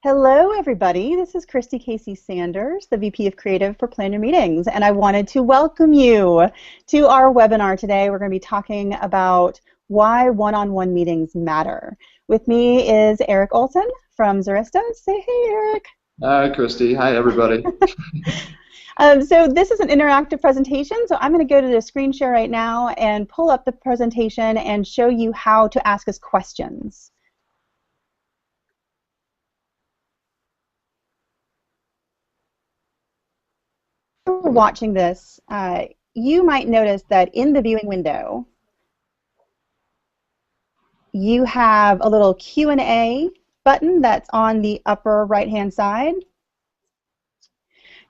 Hello, everybody. This is Kristi Casey Sanders, the VP of Creative for Plan Your Meetings, and I wanted to welcome you to our webinar today. We're going to be talking about why one-on-one meetings matter. With me is Eric Olson from Zerista. Say hey, Eric. Hi, Kristi. Hi, everybody. So this is an interactive presentation, so I'm going to go to the screen share right now and pull up the presentation and show you how to ask us questions. Watching this, you might notice that in the viewing window, you have a little Q&A button that's on the upper right-hand side.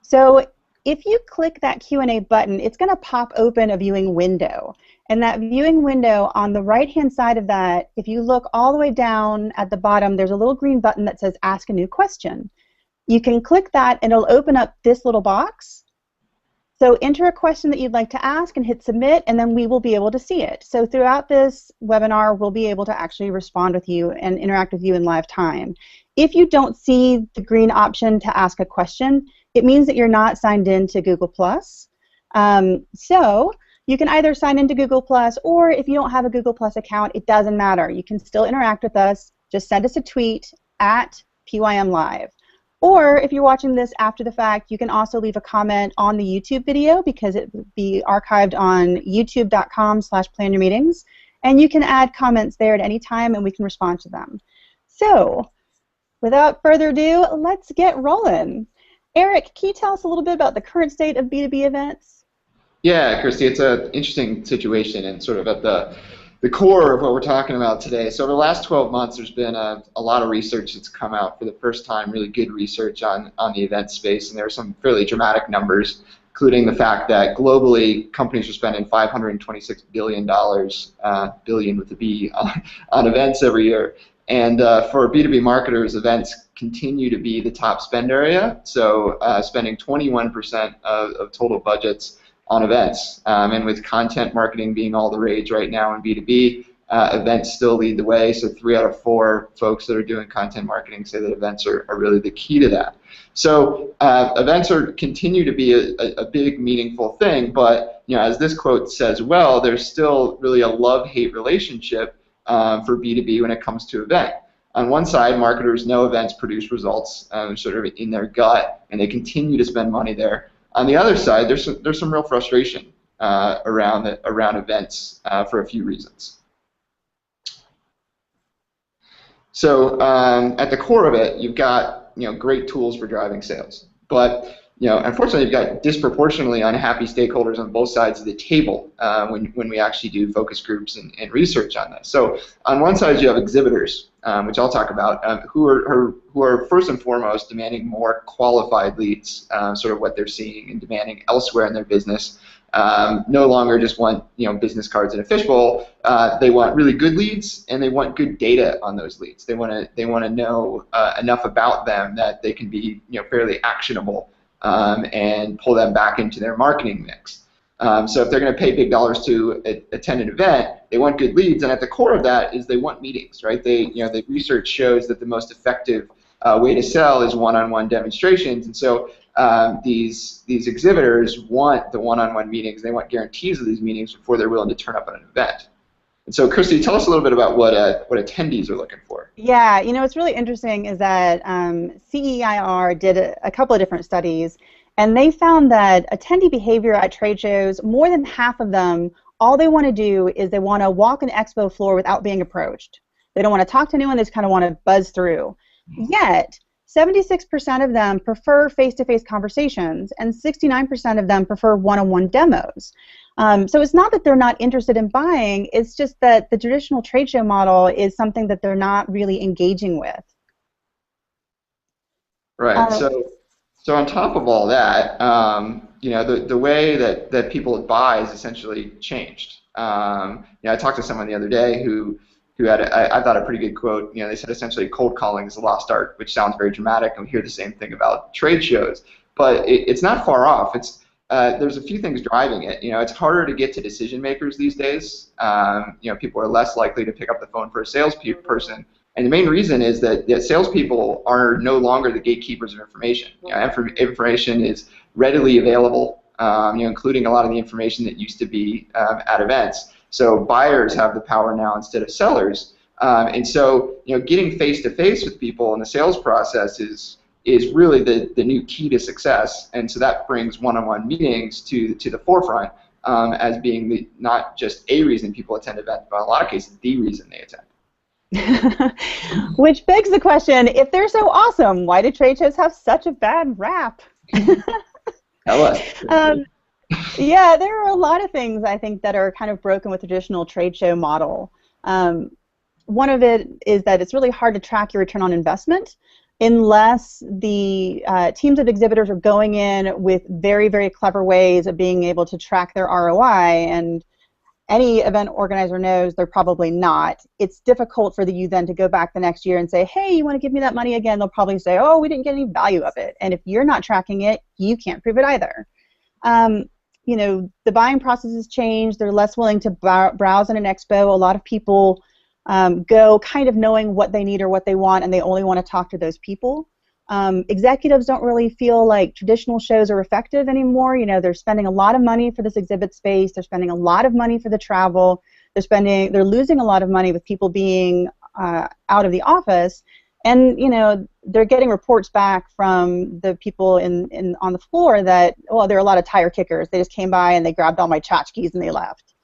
So if you click that Q&A button, it's going to pop open a viewing window. And that viewing window on the right-hand side of that, if you look all the way down at the bottom, there's a little green button that says Ask a New Question. You can click that and it'll open up this little box. So enter a question that you'd like to ask and hit submit, and then we will be able to see it. So throughout this webinar, we'll be able to actually respond with you and interact with you in live time. If you don't see the green option to ask a question, it means that you're not signed in to Google+. So you can either sign into Google+, or if you don't have a Google+ account, it doesn't matter. You can still interact with us. Just send us a tweet at PYM Live. Or if you're watching this after the fact, you can also leave a comment on the YouTube video because it will be archived on youtube.com/planyourmeetings. And you can add comments there at any time and we can respond to them. So without further ado, let's get rolling. Eric, can you tell us a little bit about the current state of B2B events? Yeah, Kristi, it's an interesting situation and sort of at the core of what we're talking about today. So over the last 12 months, there's been a lot of research that's come out for the first time, really good research on the event space, and there are some fairly dramatic numbers, including the fact that globally companies are spending $526 billion, billion with a B, on events every year. And for B2B marketers, events continue to be the top spend area, so spending 21% of total budgets on events. And with content marketing being all the rage right now in B2B, events still lead the way, so 3 out of 4 folks that are doing content marketing say that events are really the key to that. So events continue to be a big, meaningful thing, but as this quote says well, there's still really a love-hate relationship for B2B when it comes to event. On one side, marketers know events produce results sort of in their gut, and they continue to spend money there. On the other side, there's some real frustration around events for a few reasons. So at the core of it, you've got great tools for driving sales, but unfortunately, you've got disproportionately unhappy stakeholders on both sides of the table when we actually do focus groups and research on this. So on one side, you have exhibitors, which I'll talk about, who are first and foremost demanding more qualified leads, sort of what they're seeing and demanding elsewhere in their business. No longer just want business cards in a fishbowl. They want really good leads, and they want good data on those leads. They want to know enough about them that they can be fairly actionable. And pull them back into their marketing mix. So if they're going to pay big dollars to attend an event, they want good leads, and at the core of that is they want meetings, right? The research shows that the most effective way to sell is one-on-one demonstrations, and so these exhibitors want the one-on-one meetings. They want guarantees of these meetings before they're willing to turn up at an event. And so, Kristi, tell us a little bit about what attendees are looking for. Yeah, what's really interesting is that CEIR did a couple of different studies, and they found that attendee behavior at trade shows, more than half of them, all they want to do is they want to walk an expo floor without being approached. They don't want to talk to anyone, they just kind of want to buzz through. Yet, 76% of them prefer face-to-face conversations, and 69% of them prefer one-on-one demos. So it's not that they're not interested in buying, it's just that the traditional trade show model is something that they're not really engaging with. Right. So on top of all that, the way that people buy is essentially changed. I talked to someone the other day who had, I thought, a pretty good quote. They said essentially cold calling is a lost art, which sounds very dramatic, and we hear the same thing about trade shows. But it's not far off. There's a few things driving it. It's harder to get to decision makers these days. People are less likely to pick up the phone for a salesperson And the main reason is that salespeople are no longer the gatekeepers of information. Information is readily available, including a lot of the information that used to be at events. So buyers have the power now instead of sellers. And so, getting face-to-face with people in the sales process is really the new key to success. And so that brings one-on-one meetings to the forefront as being not just a reason people attend events, but in a lot of cases, the reason they attend. Which begs the question, if they're so awesome, why do trade shows have such a bad rap? Tell us. Yeah, there are a lot of things I think that are kind of broken with the traditional trade show model. One of it is that it's really hard to track your return on investment unless the teams of exhibitors are going in with very, very clever ways of being able to track their ROI, and any event organizer knows they're probably not. It's difficult for you then to go back the next year and say, hey, you want to give me that money again? They'll probably say, oh, we didn't get any value of it. And if you're not tracking it, you can't prove it either. The buying process has changed. They're less willing to browse in an expo. A lot of people go kind of knowing what they need or what they want, and they only want to talk to those people. Executives don't really feel like traditional shows are effective anymore. They're spending a lot of money for this exhibit space. They're spending a lot of money for the travel. They're losing a lot of money with people being out of the office, and they're getting reports back from the people on the floor that, well, there are a lot of tire kickers. They just came by and they grabbed all my tchotchkes and they left.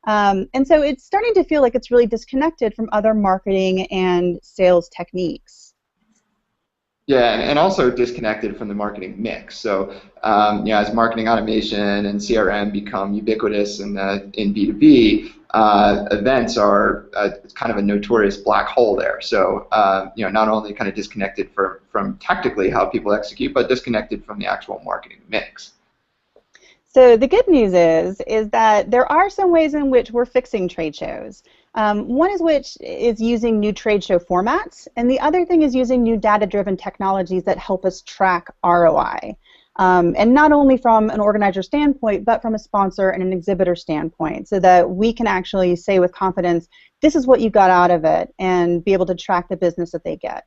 And so it's starting to feel like it's really disconnected from other marketing and sales techniques. Yeah, and also disconnected from the marketing mix. So, as marketing automation and CRM become ubiquitous in B2B, events are kind of a notorious black hole there. So, not only kind of disconnected from tactically how people execute, but disconnected from the actual marketing mix. So the good news is that there are some ways in which we're fixing trade shows. One is using new trade show formats, and the other thing is using new data-driven technologies that help us track ROI. And not only from an organizer standpoint, but from a sponsor and an exhibitor standpoint, so that we can actually say with confidence, this is what you got out of it, and be able to track the business that they get.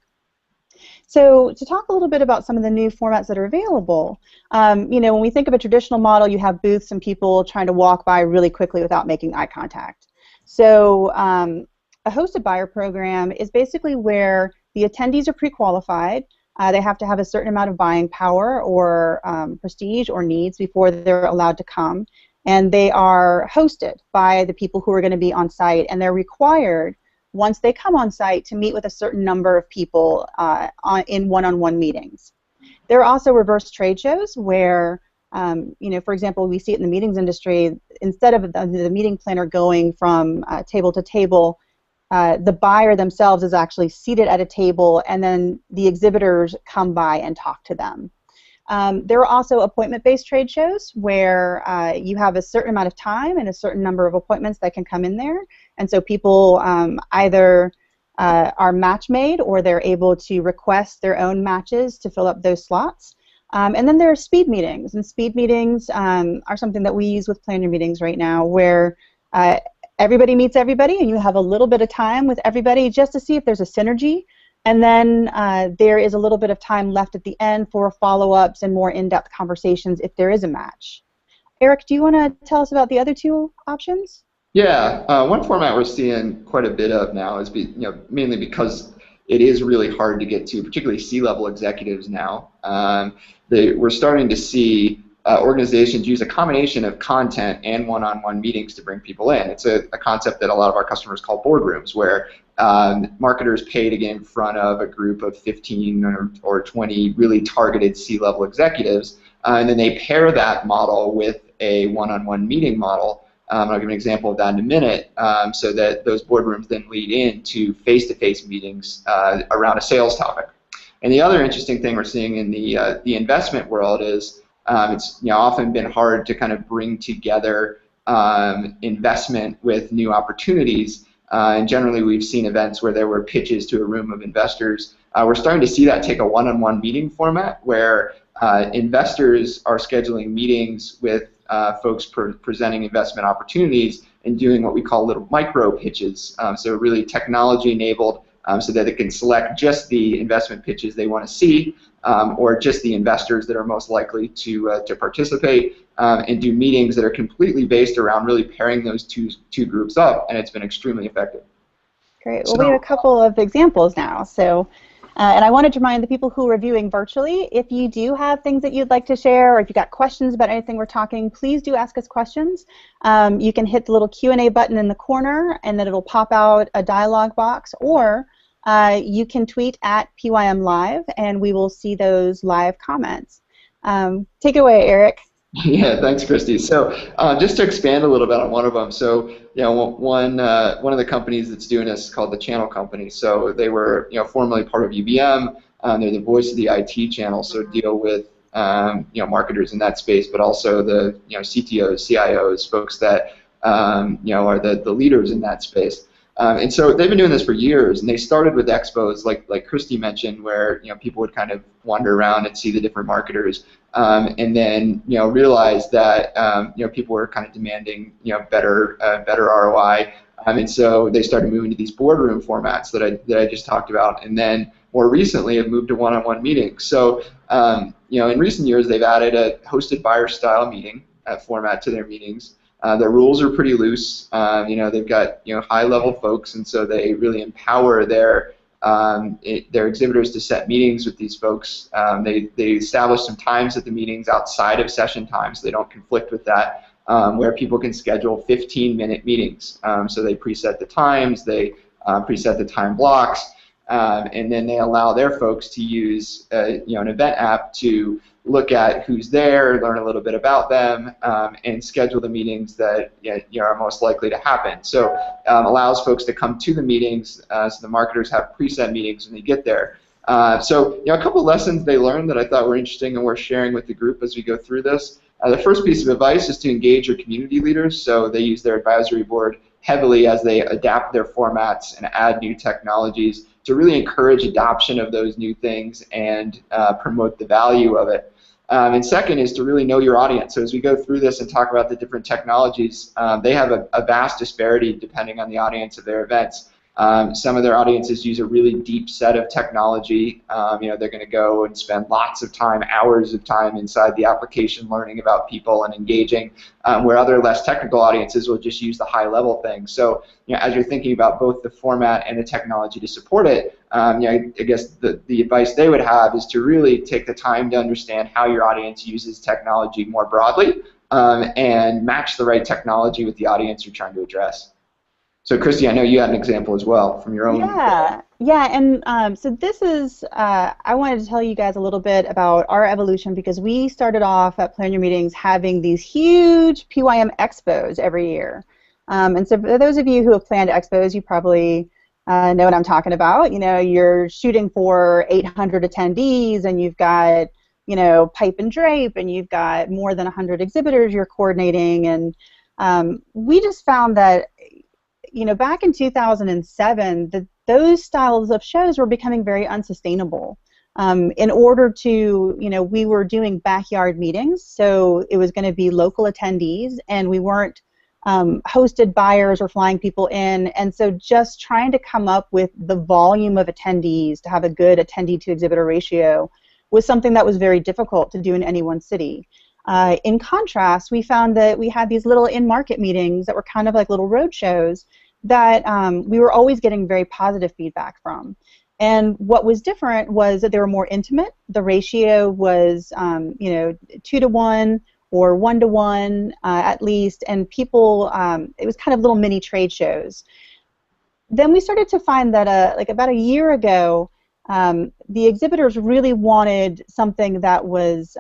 So to talk a little bit about some of the new formats that are available, when we think of a traditional model, you have booths and people trying to walk by really quickly without making eye contact. So a hosted buyer program is basically where the attendees are pre-qualified. They have to have a certain amount of buying power or prestige or needs before they're allowed to come. And they are hosted by the people who are going to be on site, and they're required, once they come on site, to meet with a certain number of people in one-on-one meetings. There are also reverse trade shows where, for example, we see it in the meetings industry. Instead of the meeting planner going from table to table, the buyer themselves is actually seated at a table, and then the exhibitors come by and talk to them. There are also appointment-based trade shows where you have a certain amount of time and a certain number of appointments that can come in there, and so people either are match made or they're able to request their own matches to fill up those slots. And then there are speed meetings, and speed meetings are something that we use with planner meetings right now, where everybody meets everybody, and you have a little bit of time with everybody just to see if there's a synergy. And then there is a little bit of time left at the end for follow-ups and more in-depth conversations if there is a match. Eric, do you want to tell us about the other two options? Yeah, one format we're seeing quite a bit of now is mainly because it is really hard to get to, particularly C-level executives now. We're starting to see organizations use a combination of content and one-on-one meetings to bring people in. It's a concept that a lot of our customers call boardrooms, where marketers pay to get in front of a group of 15 or 20 really targeted C-level executives, and then they pair that model with a one-on-one meeting model. I'll give an example of that in a minute, so that those boardrooms then lead into face-to-face meetings around a sales topic. And the other interesting thing we're seeing in the investment world is it's often been hard to kind of bring together investment with new opportunities. And generally, we've seen events where there were pitches to a room of investors. We're starting to see that take a one-on-one meeting format, where investors are scheduling meetings with folks presenting investment opportunities and doing what we call little micro pitches. So really technology-enabled so that they can select just the investment pitches they want to see, or just the investors that are most likely to participate, and do meetings that are completely based around really pairing those two groups up, and it's been extremely effective. Great. Well, we have a couple of examples now. So, and I wanted to remind the people who are viewing virtually, if you do have things that you'd like to share, or if you've got questions about anything we're talking, please do ask us questions. You can hit the little Q&A button in the corner, and then it'll pop out a dialog box, or you can tweet at PYM Live, and we will see those live comments. Take it away, Eric. Yeah, thanks, Kristi. So just to expand a little bit on one of them, so one of the companies that's doing this is called the Channel Company. So they were formerly part of UBM. They're the voice of the IT channel, so deal with marketers in that space, but also the CTOs, CIOs, folks that are the leaders in that space. And so they've been doing this for years, and they started with expos, like Kristi mentioned, where people would kind of wander around and see the different marketers, and then realize that people were kind of demanding better ROI, and so they started moving to these boardroom formats that I just talked about, and then more recently have moved to one-on-one meetings. So in recent years they've added a hosted buyer style meeting format to their meetings. Their rules are pretty loose. They've got high-level folks, and so they really empower their exhibitors to set meetings with these folks. They establish some times at the meetings outside of session times. They don't conflict with that, where people can schedule 15-minute meetings. So they preset the times, they preset the time blocks, and then they allow their folks to use an event app to look at who's there, learn a little bit about them, and schedule the meetings that are most likely to happen. So allows folks to come to the meetings, so the marketers have preset meetings when they get there. So a couple lessons they learned that I thought were interesting and worth sharing with the group as we go through this. The first piece of advice is to engage your community leaders. So they use their advisory board heavily as they adapt their formats and add new technologies to really encourage adoption of those new things and promote the value of it. And second is to really know your audience. So as we go through this and talk about the different technologies, they have a vast disparity depending on the audience of their events. Some of their audiences use a really deep set of technology. They're going to go and spend lots of time, hours of time inside the application learning about people and engaging, where other less technical audiences will just use the high-level things. So as you're thinking about both the format and the technology to support it, I guess the advice they would have is to really take the time to understand how your audience uses technology more broadly, and match the right technology with the audience you're trying to address. So, Kristi, I know you had an example as well from your own. Yeah, and so this is, I wanted to tell you guys a little bit about our evolution, because we started off at Plan Your Meetings having these huge PYM expos every year. And so for those of you who have planned expos, you probably know what I'm talking about. You're shooting for 800 attendees, and you've got, pipe and drape, and you've got more than 100 exhibitors you're coordinating, and we just found that back in 2007, those styles of shows were becoming very unsustainable. In order to, we were doing backyard meetings, so it was going to be local attendees, and we weren't hosted buyers or flying people in, and so just trying to come up with the volume of attendees to have a good attendee to exhibitor ratio was something that was very difficult to do in any one city. In contrast, we found that we had these little in-market meetings that were kind of like little road shows that we were always getting very positive feedback from. And what was different was that they were more intimate. The ratio was 2-to-1 or 1-to-1 at least, and people, it was kind of little mini trade shows. Then we started to find that like about a year ago, the exhibitors really wanted something that was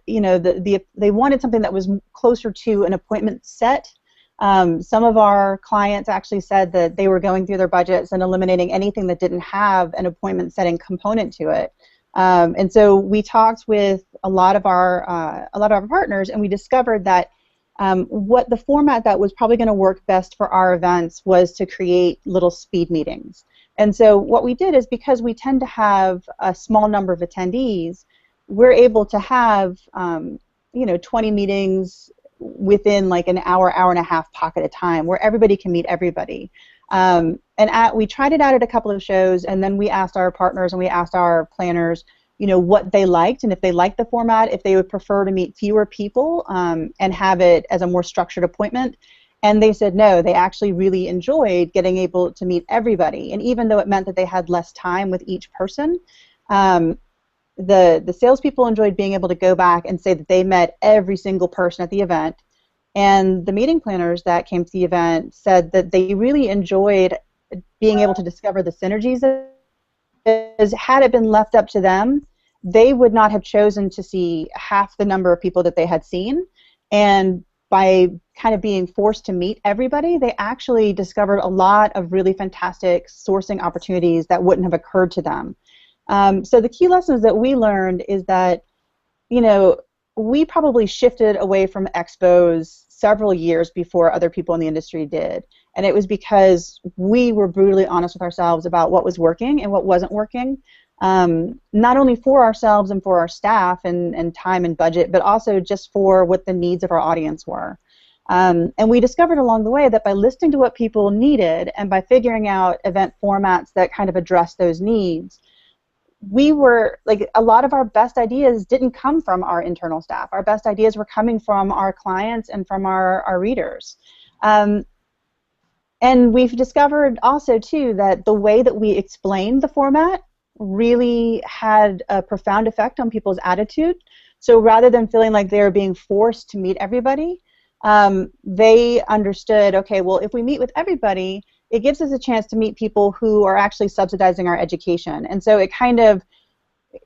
they wanted something that was closer to an appointment set. Some of our clients actually said that they were going through their budgets and eliminating anything that didn't have an appointment setting component to it. And so we talked with a lot of our partners, and we discovered that what the format that was probably going to work best for our events was to create little speed meetings. And so what we did is, because we tend to have a small number of attendees, we're able to have 20 meetings within like an hour, hour and a half pocket of time where everybody can meet everybody. And we tried it out at a couple of shows, and then we asked our partners and we asked our planners, what they liked, and if they liked the format, if they would prefer to meet fewer people and have it as a more structured appointment. And they said no, they actually really enjoyed getting able to meet everybody. And even though it meant that they had less time with each person, the salespeople enjoyed being able to go back and say that they met every single person at the event. And the meeting planners that came to the event said that they really enjoyed being able to discover the synergies. Because had it been left up to them, they would not have chosen to see half the number of people that they had seen. And by kind of being forced to meet everybody, they actually discovered a lot of really fantastic sourcing opportunities that wouldn't have occurred to them. So the key lessons that we learned is that, we probably shifted away from expos several years before other people in the industry did. And it was because we were brutally honest with ourselves about what was working and what wasn't working, not only for ourselves and for our staff and time and budget, but also just for what the needs of our audience were. And we discovered along the way that by listening to what people needed and by figuring out event formats that kind of address those needs, we were, a lot of our best ideas didn't come from our internal staff. Our best ideas were coming from our clients and from our readers. And we've discovered also, too, that the way that we explained the format really had a profound effect on people's attitude. So rather than feeling like they were being forced to meet everybody, they understood, okay, well, if we meet with everybody, it gives us a chance to meet people who are actually subsidizing our education. And so it kind of,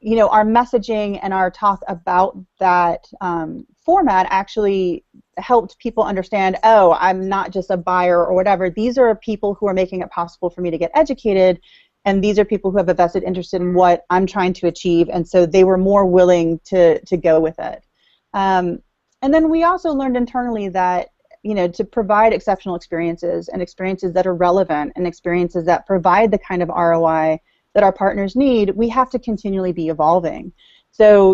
our messaging and our talk about that format actually helped people understand, oh, I'm not just a buyer or whatever. These are people who are making it possible for me to get educated, and these are people who have a vested interest in what I'm trying to achieve, and so they were more willing to go with it. And then we also learned internally that to provide exceptional experiences and experiences that are relevant and experiences that provide the kind of ROI that our partners need, we have to continually be evolving. So,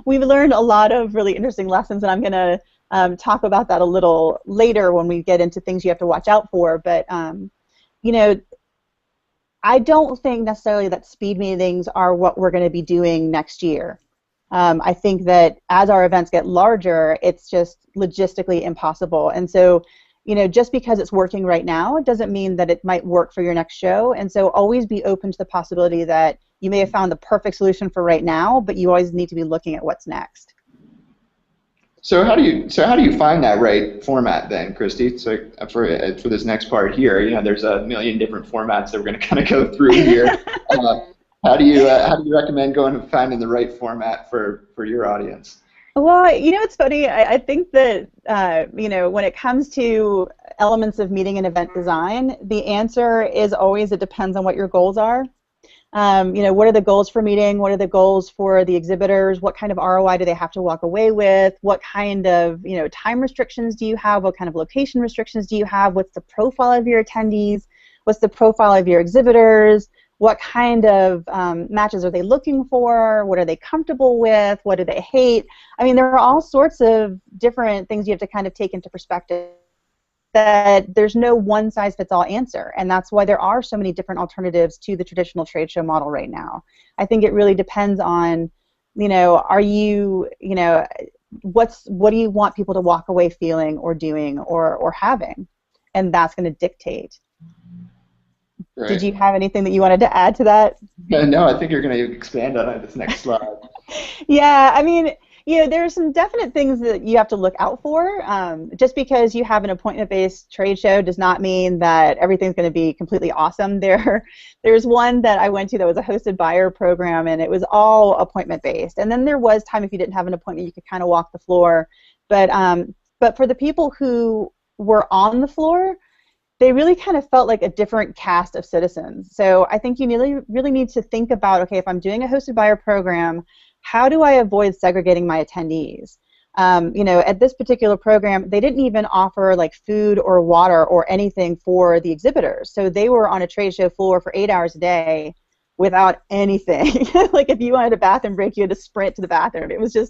we've learned a lot of really interesting lessons, and I'm going to talk about that a little later when we get into things you have to watch out for. But, I don't think necessarily that speed meetings are what we're going to be doing next year. I think that as our events get larger, it's just logistically impossible. And so, just because it's working right now, it doesn't mean that it might work for your next show. And so always be open to the possibility that you may have found the perfect solution for right now, but you always need to be looking at what's next. So how do you find that right format then, Kristi? So for this next part here, there's a million different formats that we're going to kind of go through here. How do you recommend going and finding the right format for your audience? Well, it's funny. I think that when it comes to elements of meeting and event design, the answer is always it depends on what your goals are. What are the goals for meeting? What are the goals for the exhibitors? What kind of ROI do they have to walk away with? What kind of time restrictions do you have? What kind of location restrictions do you have? What's the profile of your attendees? What's the profile of your exhibitors? What kind of matches are they looking for? What are they comfortable with? What do they hate? I mean, there are all sorts of different things you have to kind of take into perspective. That there's no one-size-fits-all answer, and that's why there are so many different alternatives to the traditional trade show model right now. I think it really depends on, are you, what do you want people to walk away feeling or doing or having, and that's going to dictate. Right. Did you have anything that you wanted to add to that? No, I think you're going to expand on it this next slide. Yeah, I mean, there are some definite things that you have to look out for. Just because you have an appointment-based trade show does not mean that everything's going to be completely awesome. There's one that I went to that was a hosted buyer program, and it was all appointment-based. And then there was time if you didn't have an appointment, you could kind of walk the floor. But for the people who were on the floor, they really kind of felt like a different cast of citizens. So I think you really need to think about, okay, if I'm doing a hosted buyer program, how do I avoid segregating my attendees? At this particular program, they didn't even offer like food or water or anything for the exhibitors. So they were on a trade show floor for 8 hours a day without anything. Like if you wanted a bathroom break, you had to sprint to the bathroom. It was a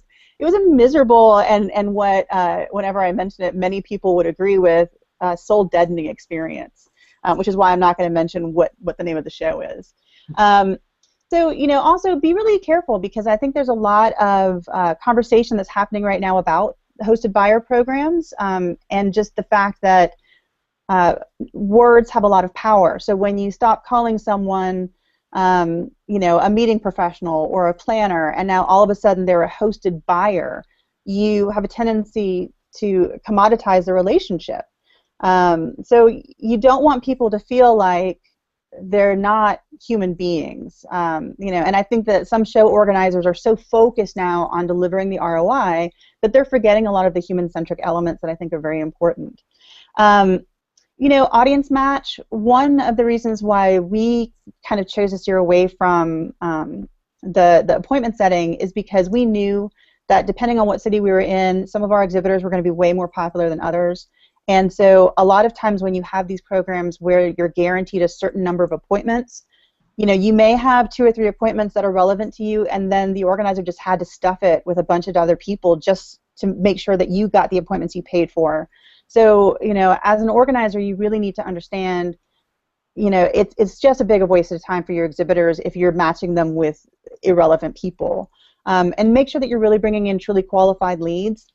miserable and whenever I mention it, many people would agree with, soul-deadening experience. which is why I'm not going to mention what the name of the show is. So, also be really careful, because I think there's a lot of conversation that's happening right now about hosted buyer programs, and just the fact that words have a lot of power. So when you stop calling someone, a meeting professional or a planner, and now all of a sudden they're a hosted buyer, you have a tendency to commoditize the relationship. So you don't want people to feel like they're not human beings, and I think that some show organizers are so focused now on delivering the ROI that they're forgetting a lot of the human-centric elements that I think are very important. Audience match, one of the reasons why we kind of chose to steer away from the appointment setting is because we knew that depending on what city we were in, some of our exhibitors were going to be way more popular than others. And so a lot of times when you have these programs where you're guaranteed a certain number of appointments, you may have 2 or 3 appointments that are relevant to you, and then the organizer just had to stuff it with a bunch of other people just to make sure that you got the appointments you paid for. So, as an organizer, you really need to understand, it's just a big waste of time for your exhibitors if you're matching them with irrelevant people. And make sure that you're really bringing in truly qualified leads.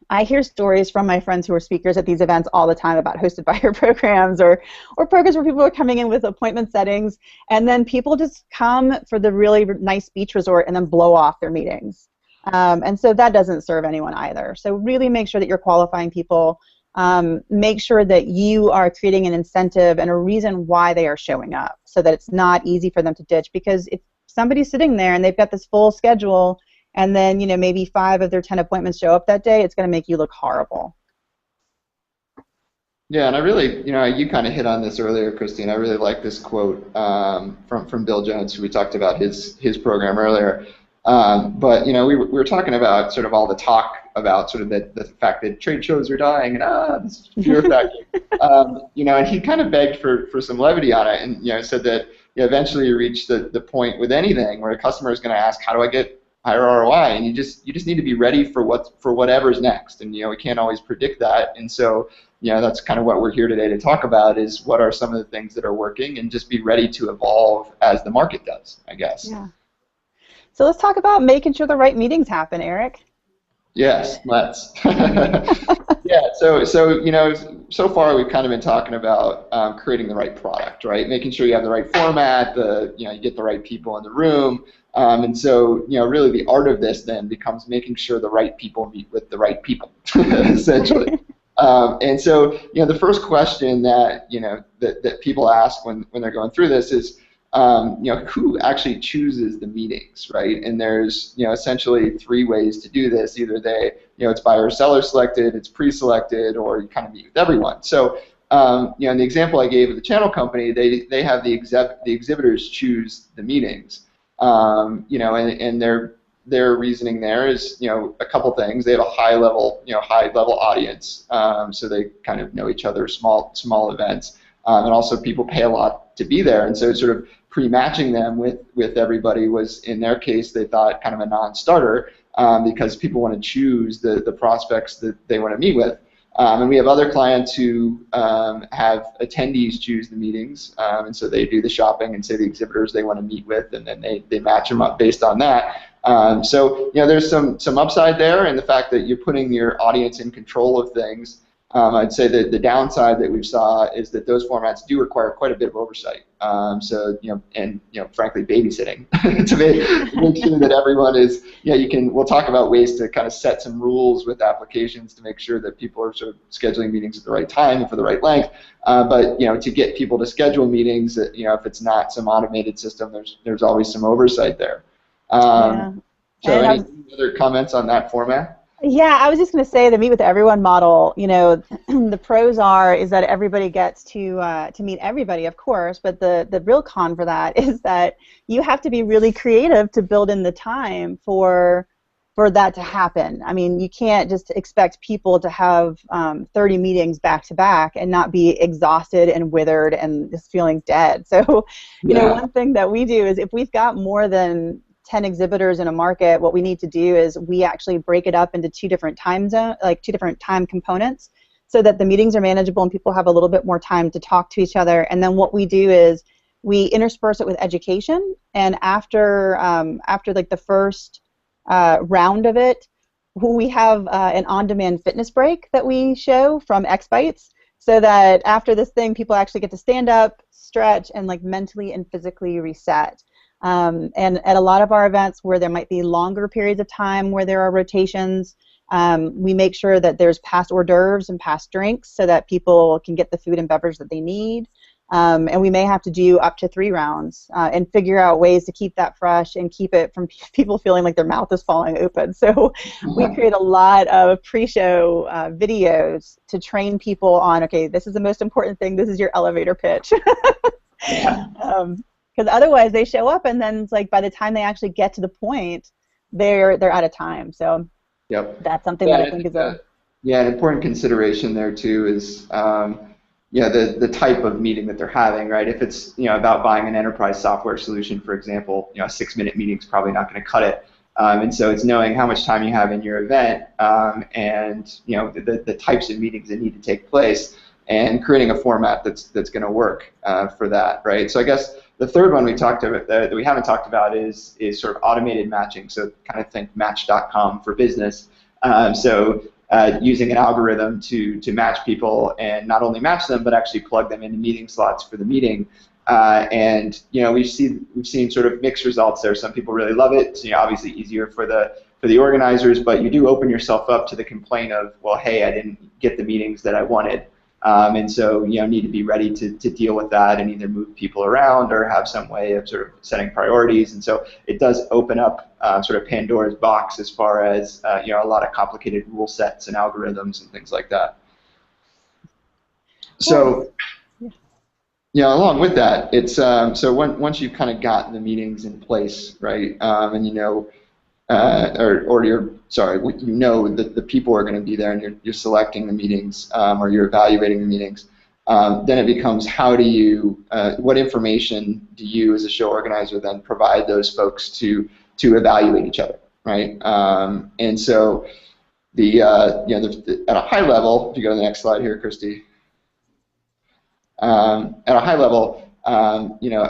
I hear stories from my friends who are speakers at these events all the time about hosted buyer programs or programs where people are coming in with appointment settings, and then people just come for the really nice beach resort and then blow off their meetings. And so that doesn't serve anyone either. So really make sure that you're qualifying people. Make sure that you are creating an incentive and a reason why they are showing up, so that it's not easy for them to ditch. Because if somebody's sitting there and they've got this full schedule, and then maybe 5 of their 10 appointments show up that day, it's going to make you look horrible. Yeah, and I really, you kind of hit on this earlier, Kristi, and I really like this quote from Bill Jones, who we talked about his program earlier. But we were talking about sort of all the talk about sort of the fact that trade shows are dying and this fear factor. And he kind of begged for some levity on it, and said that eventually you reach the point with anything where a customer is going to ask, how do I get higher ROI? And you just need to be ready for whatever's next, and we can't always predict that. And so that's kind of what we're here today to talk about, is what are some of the things that are working, and just be ready to evolve as the market does, I guess. Yeah. So let's talk about making sure the right meetings happen, Eric. Yes, let's. Yeah, so far we've kind of been talking about creating the right product, right? Making sure you have the right format, you get the right people in the room, and so really the art of this then becomes making sure the right people meet with the right people, essentially. And so the first question that that people ask when they're going through this is, who actually chooses the meetings, right? And there's, essentially 3 ways to do this. Either it's buyer or seller selected, it's pre-selected, or you kind of meet with everyone. So, in the example I gave of the channel company, they have the exhibitors choose the meetings, and their reasoning there is, a couple things. They have a high level audience, so they kind of know each other, small events, and also people pay a lot to be there, and so sort of pre-matching them with everybody was, in their case, they thought kind of a non-starter, because people want to choose the prospects that they want to meet with. And we have other clients who have attendees choose the meetings, and so they do the shopping and say the exhibitors they want to meet with, and then they match them up based on that. So there's some upside there, and the fact that you're putting your audience in control of things. I'd say that the downside that we saw is that those formats do require quite a bit of oversight. So frankly, babysitting to make sure that everyone is. We'll talk about ways to kind of set some rules with applications to make sure that people are sort of scheduling meetings at the right time and for the right length. But to get people to schedule meetings, if it's not some automated system, there's always some oversight there. So any other comments on that format? Yeah, I was just going to say the meet with everyone model. The pros is that everybody gets to meet everybody, of course, but the real con for that is that you have to be really creative to build in the time for that to happen. I mean, you can't just expect people to have 30 meetings back to back and not be exhausted and withered and just feeling dead. So, one thing that we do is if we've got more than 10 exhibitors in a market, what we need to do is we actually break it up into 2 different time components. so that the meetings are manageable and people have a little bit more time to talk to each other. And then what we do is we intersperse it with education, and after like the first round of it, we have an on-demand fitness break that we show from X-Bites, so that after this thing, people actually get to stand up, stretch, and like mentally and physically reset. And at a lot of our events where there might be longer periods of time where there are rotations, we make sure that there's past hors d'oeuvres and past drinks so that people can get the food and beverage that they need. And we may have to do up to 3 rounds and figure out ways to keep that fresh and keep it from people feeling like their mouth is falling open. So we create a lot of pre-show videos to train people on, okay, this is the most important thing, this is your elevator pitch. Because otherwise they show up and then it's like by the time they actually get to the point, they're out of time. So that's something that I think is an important consideration there too is the type of meeting that they're having, right? If it's about buying an enterprise software solution, for example, a 6-minute meeting is probably not going to cut it. And so it's knowing how much time you have in your event and the types of meetings that need to take place and creating a format that's going to work for that, right? So I guess the third one we talked about that we haven't talked about is sort of automated matching. So kind of think Match.com for business. Using an algorithm to match people and not only match them but actually plug them into meeting slots for the meeting. We've seen sort of mixed results there. Some people really love it. It's obviously easier for the organizers, but you do open yourself up to the complaint of, well, hey, I didn't get the meetings that I wanted. And so need to be ready to deal with that and either move people around or have some way of sort of setting priorities. And so it does open up sort of Pandora's box as far as a lot of complicated rule sets and algorithms and things like that. So along with that, it's so once you've kind of got the meetings in place, right, and the people are going to be there and you're selecting the meetings or you're evaluating the meetings, then it becomes what information do you as a show organizer then provide those folks to evaluate each other, right? And so at a high level, if you go to the next slide here, Kristi, at a high level,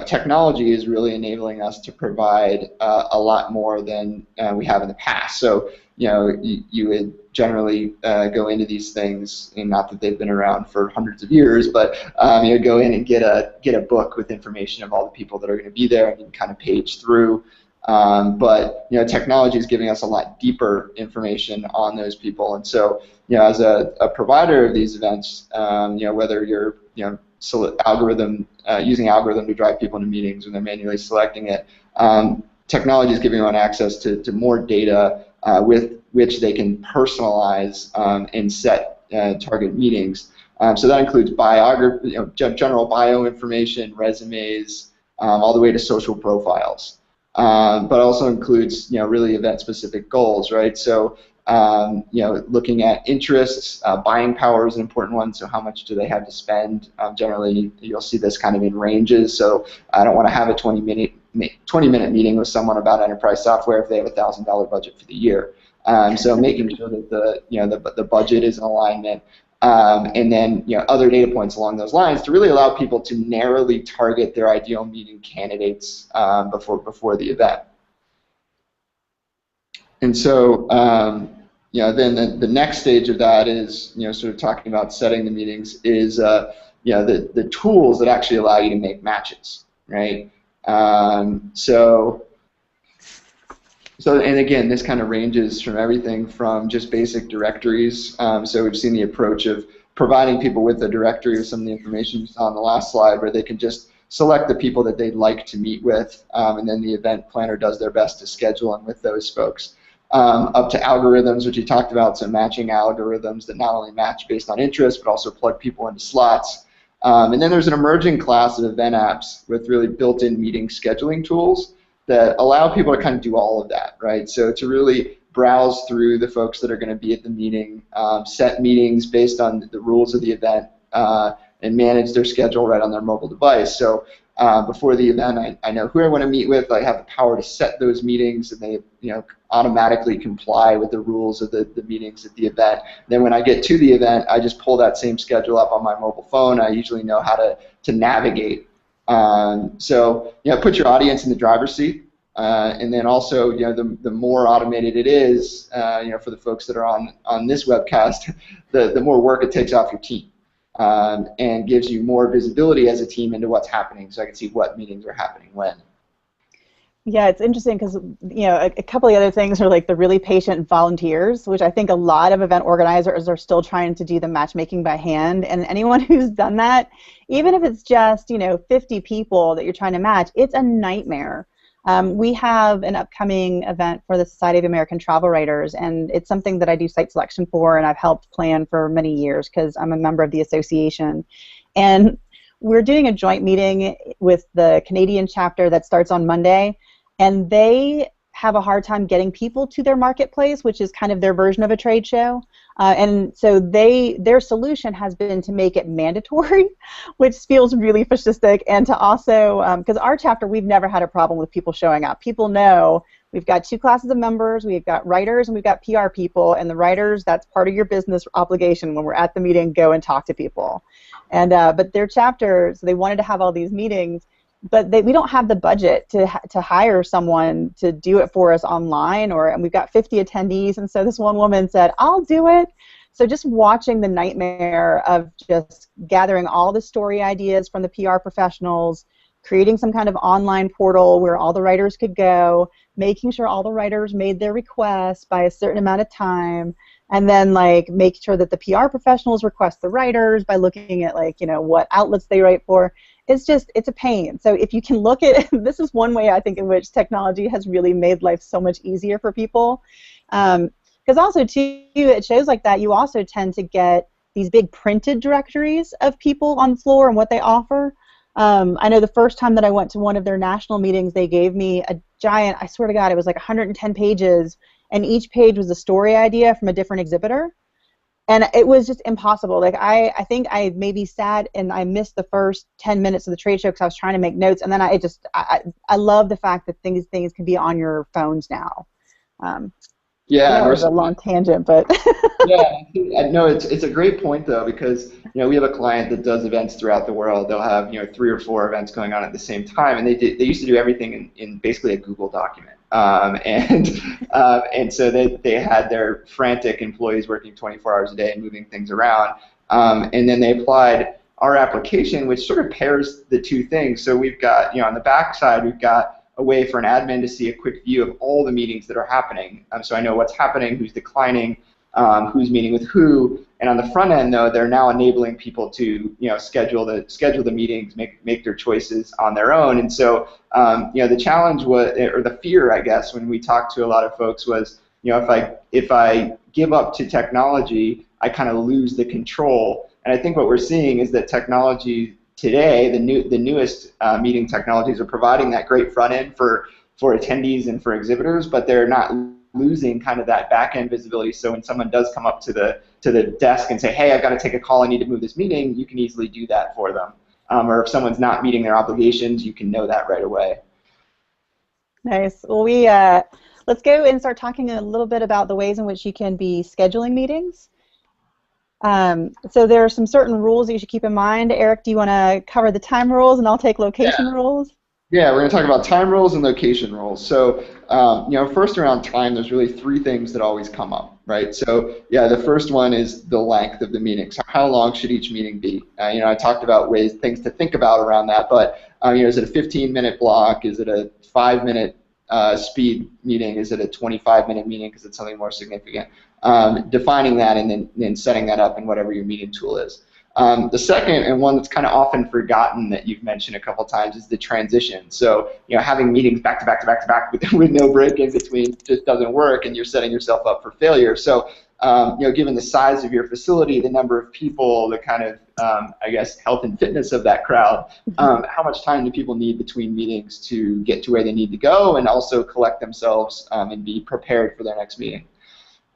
technology is really enabling us to provide a lot more than we have in the past. So, you would generally go into these things, and not that they've been around for hundreds of years, but you go in and get a book with information of all the people that are going to be there, and you can kind of page through. But technology is giving us a lot deeper information on those people, and so as a provider of these events, whether you're using algorithm to drive people into meetings when they're manually selecting it, technology is giving everyone access to more data with which they can personalize and set target meetings. So that includes biography, general bio information, resumes, all the way to social profiles. But also includes really event-specific goals, right? So looking at interests, buying power is an important one. So how much do they have to spend? Generally, you'll see this kind of in ranges. So I don't want to have a 20-minute meeting with someone about enterprise software if they have a $1,000 budget for the year. So making sure that the budget is in alignment, and then other data points along those lines to really allow people to narrowly target their ideal meeting candidates before the event. And so, then the next stage of that is, sort of talking about setting the meetings is, the tools that actually allow you to make matches, right? And again, this kind of ranges from everything from just basic directories. So we've seen the approach of providing people with a directory with some of the information you saw on the last slide, where they can just select the people that they'd like to meet with, and then the event planner does their best to schedule them with those folks. Up to algorithms, which you talked about, so matching algorithms that not only match based on interest, but also plug people into slots. And then there's an emerging class of event apps with really built-in meeting scheduling tools that allow people to kind of do all of that, right? So to really browse through the folks that are going to be at the meeting, set meetings based on the rules of the event, and manage their schedule right on their mobile device. So before the event, I know who I want to meet with. I have the power to set those meetings, and they automatically comply with the rules of the meetings at the event. Then when I get to the event, I just pull that same schedule up on my mobile phone. I usually know how to navigate. So put your audience in the driver's seat. And then also, the more automated it is, for the folks that are on this webcast, the more work it takes off your team, and gives you more visibility as a team into what's happening, so I can see what meetings are happening when. Yeah, it's interesting because a couple of other things are like the really patient volunteers, which I think a lot of event organizers are still trying to do the matchmaking by hand. And anyone who's done that, even if it's just 50 people that you're trying to match, it's a nightmare. We have an upcoming event for the Society of American Travel Writers, and it's something that I do site selection for, and I've helped plan for many years because I'm a member of the association. And we're doing a joint meeting with the Canadian chapter that starts on Monday, and they have a hard time getting people to their marketplace, which is kind of their version of a trade show. And so their solution has been to make it mandatory, which feels really fascistic, and to also, because our chapter, we've never had a problem with people showing up. People know we've got two classes of members, we've got writers and we've got PR people, and the writers, that's part of your business obligation when we're at the meeting, go and talk to people. And but their chapter, so they wanted to have all these meetings, but we don't have the budget to hire someone to do it for us online, and we've got 50 attendees, and so this one woman said, I'll do it. So just watching the nightmare of just gathering all the story ideas from the PR professionals, creating some kind of online portal where all the writers could go, making sure all the writers made their requests by a certain amount of time, and then make sure that the PR professionals request the writers by looking at what outlets they write for. It's a pain. So if you can look at, this is one way I think in which technology has really made life so much easier for people. Because also too, at shows like that, you also tend to get these big printed directories of people on the floor and what they offer. I know the first time that I went to one of their national meetings, they gave me a giant, I swear to God, it was like 110 pages, and each page was a story idea from a different exhibitor. And it was just impossible. I think I maybe sat and I missed the first 10 minutes of the trade show because I was trying to make notes, and then I love the fact that things can be on your phones now. Yeah, it was a long tangent, but yeah, no, it's a great point though, because we have a client that does events throughout the world. They'll have 3 or 4 events going on at the same time, and they used to do everything in basically a Google document. And so they had their frantic employees working 24 hours a day and moving things around. And then they applied our application, which sort of pairs the two things. So we've got, on the back side, we've got a way for an admin to see a quick view of all the meetings that are happening. So I know what's happening, who's declining, who's meeting with who. And on the front end, though, they're now enabling people to schedule the meetings, make their choices on their own. And so the challenge was, or the fear, I guess, when we talked to a lot of folks was, if I give up to technology, I kind of lose the control. And I think what we're seeing is that technology today, the newest meeting technologies are providing that great front end for attendees and for exhibitors, but they're not losing kind of that back end visibility. So when someone does come up to the desk and say, hey, I've got to take a call, I need to move this meeting, you can easily do that for them. Or if someone's not meeting their obligations, you can know that right away. Nice. Well, let's go and start talking a little bit about the ways in which you can be scheduling meetings. So there are some certain rules that you should keep in mind. Eric, do you want to cover the time rules, and I'll take location rules? Yeah, we're going to talk about time rules and location rules. So, first around time, there's really 3 things that always come up, right? So, yeah, the first one is the length of the meeting. So how long should each meeting be? I talked about things to think about around that, but is it a 15-minute block? Is it a 5-minute speed meeting? Is it a 25-minute meeting because it's something more significant? Defining that and then setting that up in whatever your meeting tool is. The second, and one that's kind of often forgotten that you've mentioned a couple times, is the transition. So, having meetings back to back to back to back with no break in between just doesn't work, and you're setting yourself up for failure. So, given the size of your facility, the number of people, the kind of, I guess, health and fitness of that crowd, how much time do people need between meetings to get to where they need to go and also collect themselves and be prepared for their next meeting?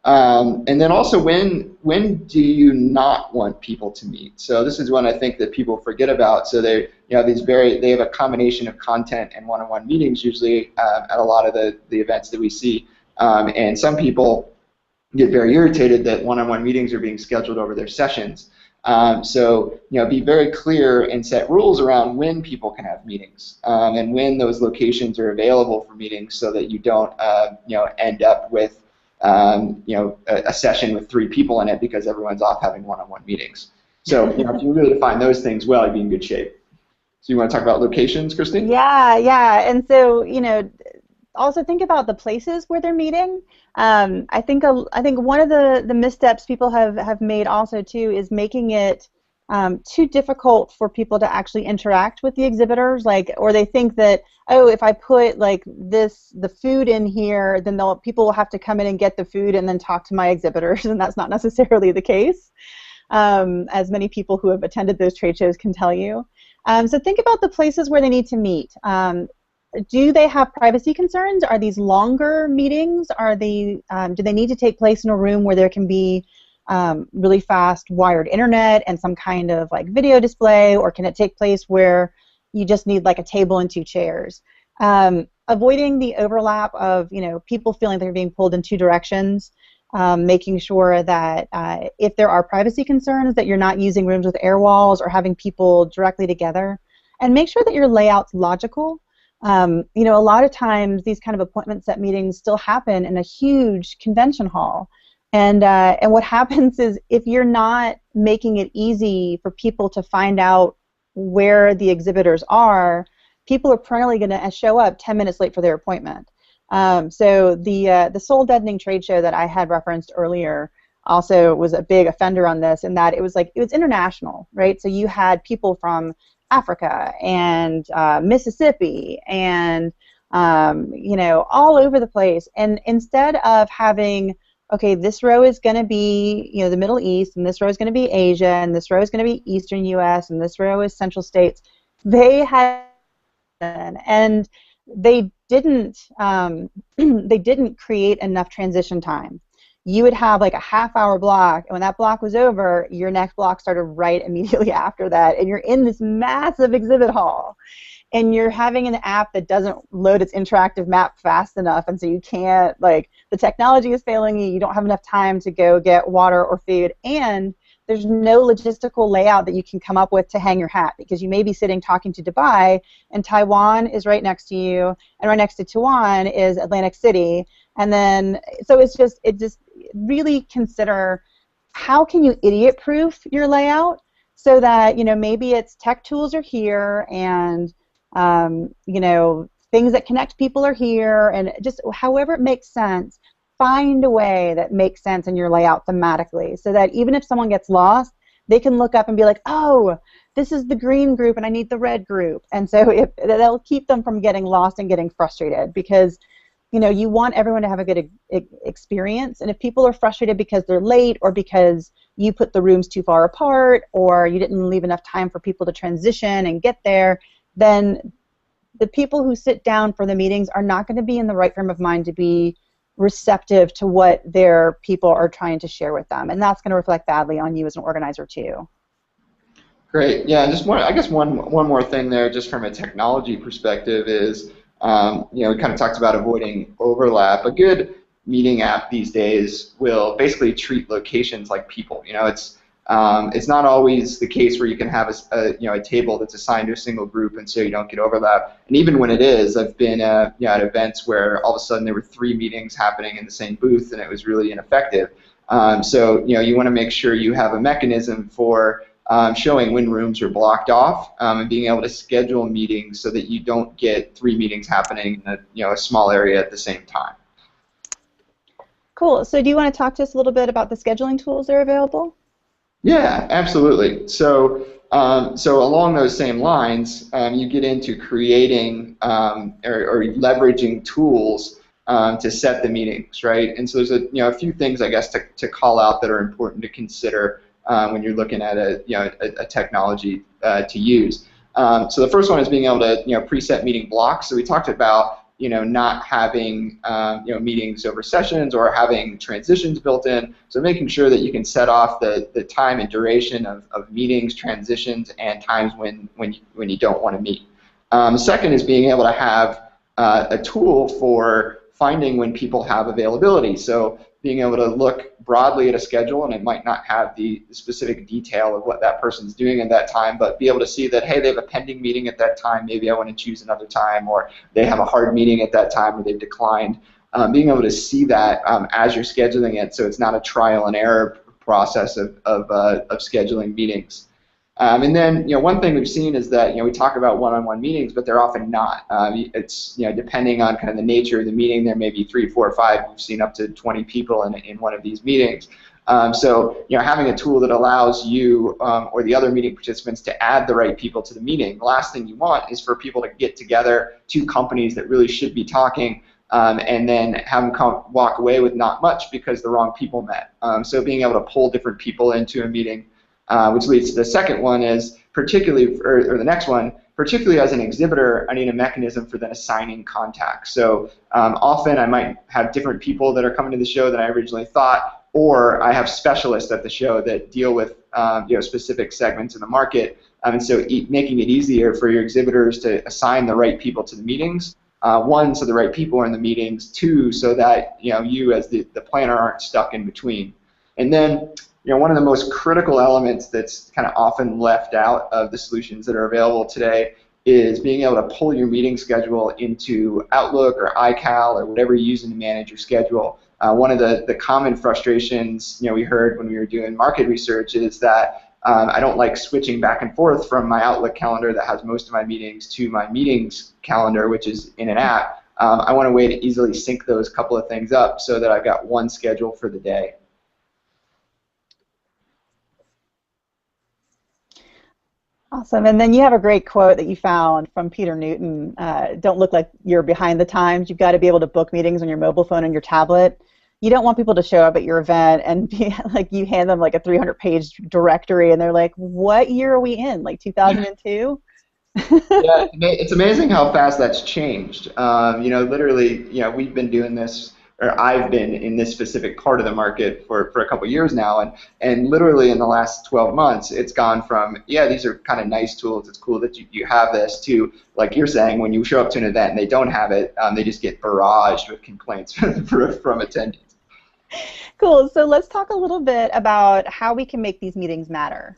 And then also, when do you not want people to meet? So this is one I think that people forget about. So they they have a combination of content and one-on-one meetings usually at a lot of the events that we see. And some people get very irritated that one-on-one meetings are being scheduled over their sessions. So be very clear and set rules around when people can have meetings and when those locations are available for meetings, so that you don't end up with a session with 3 people in it because everyone's off having one-on-one meetings. So if you really define those things well, you'd be in good shape. So you want to talk about locations, Kristi? Yeah. And so also think about the places where they're meeting. I think one of the missteps people have made also too is making it too difficult for people to actually interact with the exhibitors, or they think that, oh, if I put the food in here, then people will have to come in and get the food and then talk to my exhibitors, and that's not necessarily the case, as many people who have attended those trade shows can tell you. So think about the places where they need to meet. Do they have privacy concerns? Are these longer meetings? Do they need to take place in a room where there can be really fast wired internet and some kind of video display, or can it take place where you just need a table and 2 chairs? Avoiding the overlap of people feeling they're being pulled in 2 directions, making sure that if there are privacy concerns, that you're not using rooms with air walls or having people directly together, and make sure that your layout's logical. A lot of times these kind of appointment set meetings still happen in a huge convention hall. And what happens is, if you're not making it easy for people to find out where the exhibitors are, people are probably going to show up 10 minutes late for their appointment. So the Soul Deadening trade show that I had referenced earlier also was a big offender on this, in that it was international, right? So you had people from Africa and Mississippi and all over the place, and instead of having, okay, this row is going to be the Middle East, and this row is going to be Asia, and this row is going to be Eastern U.S., and this row is Central States, they had, and they didn't create enough transition time. You would have a half-hour block, and when that block was over, your next block started right immediately after that, and you're in this massive exhibit hall, and you're having an app that doesn't load its interactive map fast enough, and so you can't, the technology is failing you, you don't have enough time to go get water or food, and there's no logistical layout that you can come up with to hang your hat, because you may be sitting talking to Dubai, and Taiwan is right next to you, and right next to Taiwan is Atlantic City, and then, so it just really consider, how can you idiot-proof your layout so that, maybe it's tech tools are here, and things that connect people are here, and just however it makes sense, find a way that makes sense in your layout thematically, so that even if someone gets lost, they can look up and be like, oh, this is the green group and I need the red group. And so that'll keep them from getting lost and getting frustrated, because you want everyone to have a good experience, and if people are frustrated because they're late, or because you put the rooms too far apart, or you didn't leave enough time for people to transition and get there, then the people who sit down for the meetings are not going to be in the right frame of mind to be receptive to what their people are trying to share with them, and that's going to reflect badly on you as an organizer too. Great. Yeah, just I guess one more thing there, just from a technology perspective, is we kind of talked about avoiding overlap. A good meeting app these days will basically treat locations like people. It's not always the case where you can have a table that's assigned to a single group, and so you don't get overlap. And even when it is, I've been at events where all of a sudden there were 3 meetings happening in the same booth, and it was really ineffective. So you want to make sure you have a mechanism for showing when rooms are blocked off, and being able to schedule meetings so that you don't get 3 meetings happening in a small area at the same time. Cool. So do you want to talk to us a little bit about the scheduling tools that are available? Yeah, absolutely. So along those same lines, you get into creating or leveraging tools to set the meetings, right? And so there's a few things, I guess, to call out that are important to consider when you're looking at a technology to use. So the first one is being able to preset meeting blocks. So we talked about not having meetings over sessions or having transitions built in. So making sure that you can set off the time and duration of meetings, transitions, and times when you don't want to meet. Second is being able to have a tool for finding when people have availability. So being able to look broadly at a schedule, and it might not have the specific detail of what that person's doing at that time, but be able to see that, hey, they have a pending meeting at that time, maybe I want to choose another time, or they have a hard meeting at that time, or they've declined. Being able to see that as you're scheduling it, so it's not a trial and error process of scheduling meetings. And then, one thing we've seen is that, we talk about one-on-one meetings, but they're often not. It's, depending on kind of the nature of the meeting, there may be 3, 4, 5. We've seen up to 20 people in one of these meetings. So, having a tool that allows you or the other meeting participants to add the right people to the meeting. The last thing you want is for people to get together, two companies that really should be talking, and then have them walk away with not much because the wrong people met. So being able to pull different people into a meeting. Which leads to the second one is particularly, or the next one, particularly as an exhibitor, I need a mechanism for then assigning contacts. So often I might have different people that are coming to the show than I originally thought, or I have specialists at the show that deal with specific segments in the market. And so making it easier for your exhibitors to assign the right people to the meetings. One, so the right people are in the meetings. Two, so that you as the planner aren't stuck in between. And then one of the most critical elements that's kind of often left out of the solutions that are available today is being able to pull your meeting schedule into Outlook or iCal or whatever you're using to manage your schedule. One of the common frustrations we heard when we were doing market research is that I don't like switching back and forth from my Outlook calendar that has most of my meetings to my meetings calendar, which is in an app. I want a way to easily sync those couple of things up so that I've got one schedule for the day. Awesome. And then you have a great quote that you found from Peter Newton. Don't look like you're behind the times. You've got to be able to book meetings on your mobile phone and your tablet. You don't want people to show up at your event and be like, you hand them like a 300-page directory and they're like, what year are we in? Like 2002? Yeah, it's amazing how fast that's changed. Literally, we've been doing this, or I've been in this specific part of the market for a couple years now, and literally in the last 12 months, it's gone from, yeah, these are kind of nice tools, it's cool that you have this, to, like you're saying, when you show up to an event and they don't have it, they just get barraged with complaints from attendees. Cool, so let's talk a little bit about how we can make these meetings matter.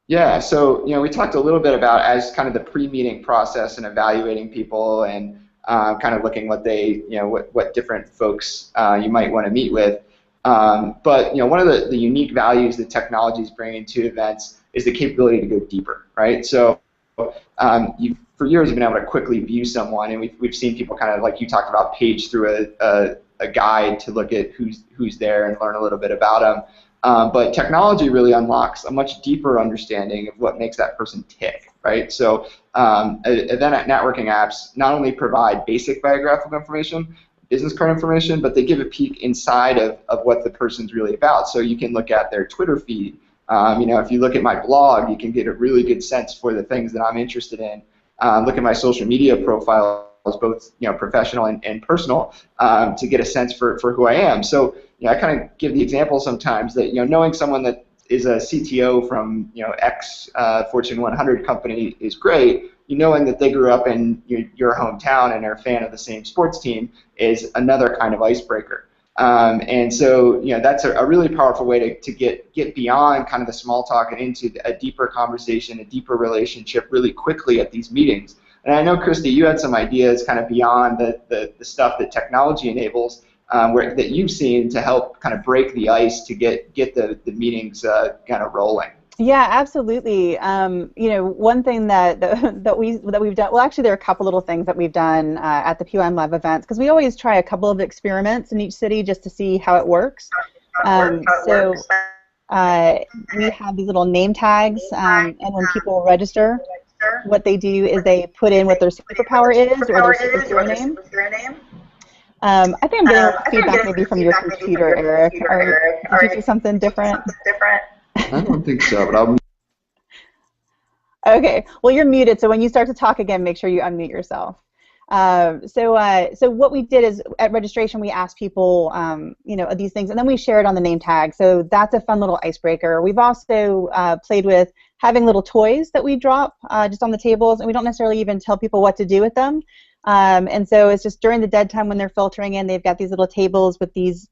Yeah, so we talked a little bit about as kind of the pre-meeting process and evaluating people and kind of looking what they, what different folks you might want to meet with. But one of the unique values that technology is bringing to events is the capability to go deeper, right? So you for years you've been able to quickly view someone, and we've seen people kind of, like you talked about, page through a guide to look at who's there and learn a little bit about them. But technology really unlocks a much deeper understanding of what makes that person tick, right? So event networking apps not only provide basic biographical information, business card information, but they give a peek inside of what the person's really about. So you can look at their Twitter feed. If you look at my blog, you can get a really good sense for the things that I'm interested in. Look at my social media profiles, both professional and personal, to get a sense for who I am. So I kind of give the example sometimes that knowing someone that is a CTO from X Fortune 100 company is great. Knowing that they grew up in your hometown and are a fan of the same sports team is another kind of icebreaker. And so that's a really powerful way to get beyond kind of the small talk and into a deeper conversation, a deeper relationship really quickly at these meetings. And I know, Kristi, you had some ideas kind of beyond the stuff that technology enables that you've seen to help kind of break the ice to get the meetings kind of rolling. Yeah, absolutely. One thing that we've done, well, actually there are a couple little things that we've done at the PYM Live events, because we always try a couple of experiments in each city just to see how it works. So we have these little name tags, and when people register, what they do is they put in what their superpower is or their superhero name. I think I'm getting feedback maybe from your computer, Eric. Did you do something different? I don't think so, but I'll... Okay, well, you're muted, so when you start to talk again, make sure you unmute yourself. So what we did is at registration we asked people, these things, and then we share it on the name tag. So that's a fun little icebreaker. We've also played with having little toys that we drop just on the tables, and we don't necessarily even tell people what to do with them. And so it's just during the dead time when they're filtering in, they've got these little tables with these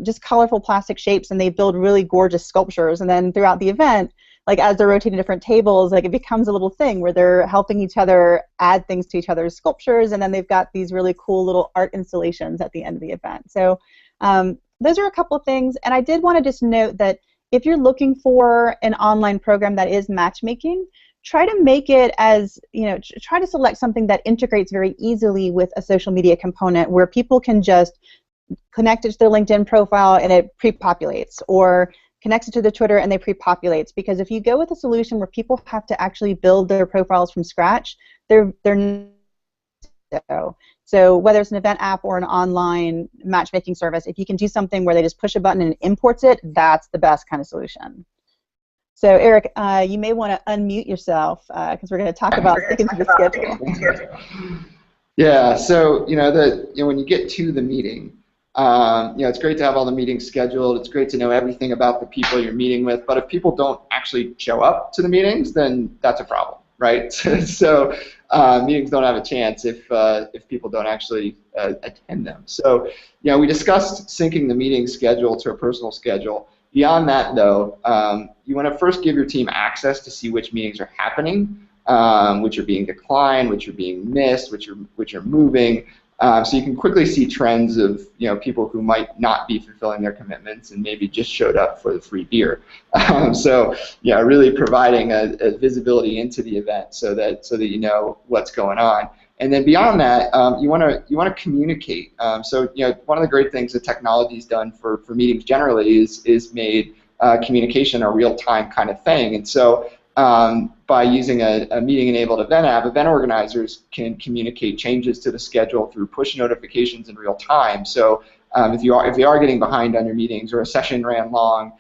just colorful plastic shapes, and they build really gorgeous sculptures. And then throughout the event, like as they're rotating different tables, like it becomes a little thing where they're helping each other add things to each other's sculptures, and then they've got these really cool little art installations at the end of the event. So those are a couple of things, and I did want to just note that if you're looking for an online program that is matchmaking, try to make it as, try to select something that integrates very easily with a social media component where people can just connect it to their LinkedIn profile and it pre-populates, or connects it to the Twitter and they pre-populates. Because if you go with a solution where people have to actually build their profiles from scratch, they're so whether it's an event app or an online matchmaking service, if you can do something where they just push a button and it imports it, that's the best kind of solution. So Eric, you may want to unmute yourself because we're going to talk about sticking to the schedule. Yeah. So when you get to the meeting, it's great to have all the meetings scheduled. It's great to know everything about the people you're meeting with. But if people don't actually show up to the meetings, then that's a problem, right? So meetings don't have a chance if people don't actually attend them. So we discussed syncing the meeting schedule to a personal schedule. Beyond that, though, you want to first give your team access to see which meetings are happening, which are being declined, which are being missed, which are moving. So you can quickly see trends of people who might not be fulfilling their commitments and maybe just showed up for the free beer. So really providing a visibility into the event so that you know what's going on. And then beyond that, you want to communicate. So one of the great things that technology's done for meetings generally is made communication a real-time kind of thing. And so by using a meeting-enabled event app, event organizers can communicate changes to the schedule through push notifications in real time. So if you are getting behind on your meetings or a session ran long,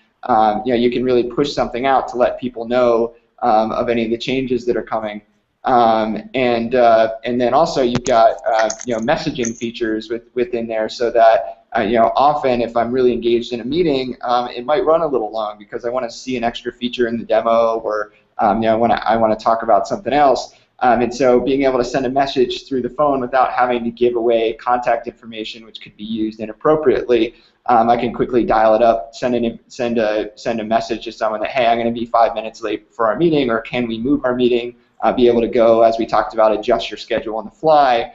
you can really push something out to let people know of any of the changes that are coming. And then also you've got messaging features within there so that often if I'm really engaged in a meeting, it might run a little long because I want to see an extra feature in the demo, or I want to talk about something else. And so being able to send a message through the phone without having to give away contact information, which could be used inappropriately, I can quickly dial it up, send a message to someone that, hey, I'm going to be 5 minutes late for our meeting, or can we move our meeting? Be able to go, as we talked about, adjust your schedule on the fly.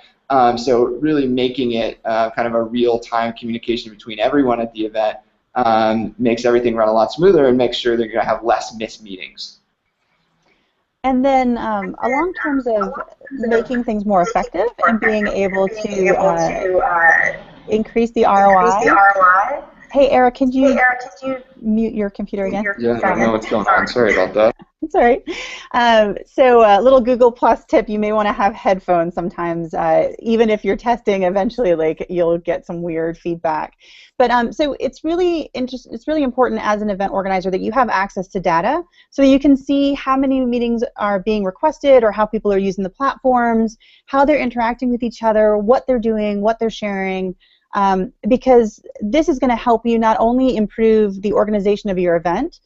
So really making it kind of a real-time communication between everyone at the event makes everything run a lot smoother and makes sure they're going to have less missed meetings. And then along terms of making things more effective and being able to increase the ROI. Hey, Eric, could you mute your computer again? Yeah, I don't know what's going on. Sorry about that. That's all right. So a little Google Plus tip, you may want to have headphones sometimes. Even if you're testing, eventually you'll get some weird feedback. But so it's really important as an event organizer that you have access to data so that you can see how many meetings are being requested or how people are using the platforms, how they're interacting with each other, what they're doing, what they're sharing. Because this is going to help you not only improve the organization of your event,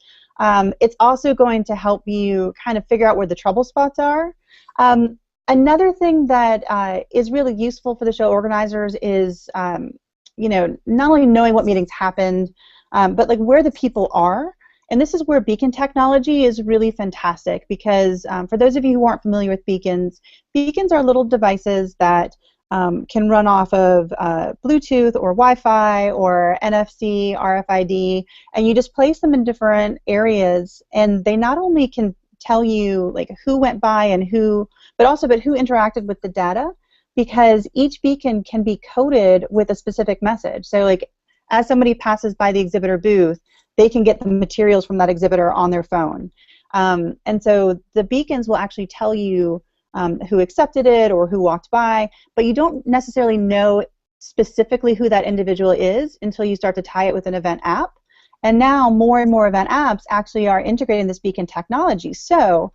it's also going to help you kind of figure out where the trouble spots are. Another thing that is really useful for the show organizers is, not only knowing what meetings happened, but where the people are. And this is where beacon technology is really fantastic because for those of you who aren't familiar with beacons are little devices that can run off of Bluetooth or Wi-Fi or NFC, RFID, and you just place them in different areas, and they not only can tell you who went by and who interacted with the data, because each beacon can be coded with a specific message. So as somebody passes by the exhibitor booth, they can get the materials from that exhibitor on their phone. And so the beacons will actually tell you who accepted it or who walked by, but you don't necessarily know specifically who that individual is until you start to tie it with an event app. And now more and more event apps actually are integrating this beacon technology. So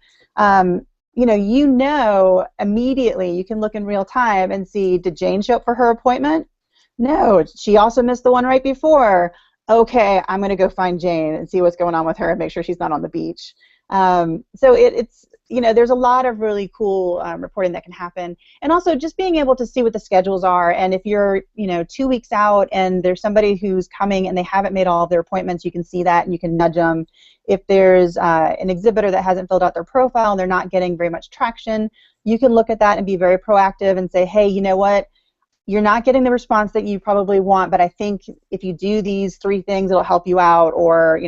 you know immediately, you can look in real time and see, did Jane show up for her appointment? No, she also missed the one right before. Okay, I'm going to go find Jane and see what's going on with her and make sure she's not on the beach. So it's, there's a lot of really cool reporting that can happen. And also just being able to see what the schedules are. And if you're, 2 weeks out and there's somebody who's coming and they haven't made all of their appointments, you can see that and you can nudge them. If there's an exhibitor that hasn't filled out their profile and they're not getting very much traction, you can look at that and be very proactive and say, hey, you know what? You're not getting the response that you probably want, but I think if you do these 3 things, it'll help you out, or,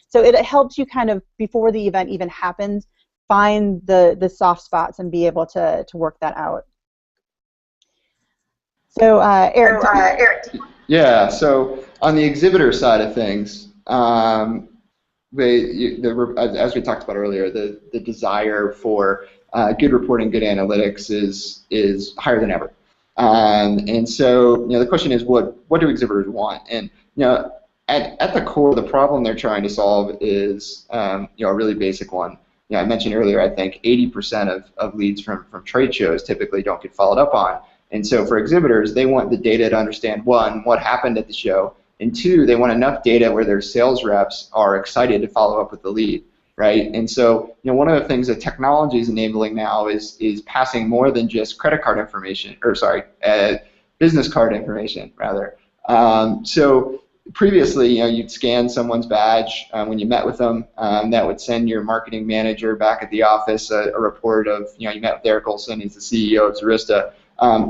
so it helps you kind of, before the event even happens, find the soft spots and be able to work that out. So, Eric. Yeah, so on the exhibitor side of things, as we talked about earlier, the desire for good reporting, good analytics is higher than ever. And so, the question is, what do exhibitors want? And, at the core, the problem they're trying to solve is, a really basic one. I mentioned earlier, I think 80% of leads from trade shows typically don't get followed up on. And so for exhibitors, they want the data to understand, 1, what happened at the show, and 2, they want enough data where their sales reps are excited to follow up with the lead, right? And so, one of the things that technology is enabling now is passing more than just credit card information, or sorry, business card information, rather. So previously, you'd scan someone's badge when you met with them. That would send your marketing manager back at the office a report of, you met with Eric Olson, he's the CEO of Zerista.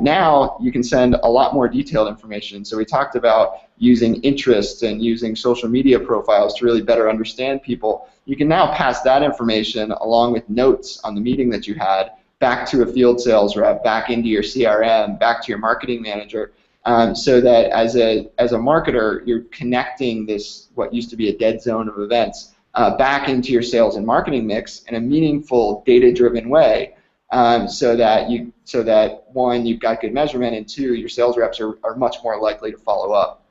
Now you can send a lot more detailed information. So we talked about using interests and using social media profiles to really better understand people. You can now pass that information along with notes on the meeting that you had back to a field sales rep, back into your CRM, back to your marketing manager. So that as a marketer, you're connecting this, what used to be a dead zone of events, back into your sales and marketing mix in a meaningful, data-driven way, so that 1, you've got good measurement, and 2, your sales reps are much more likely to follow up.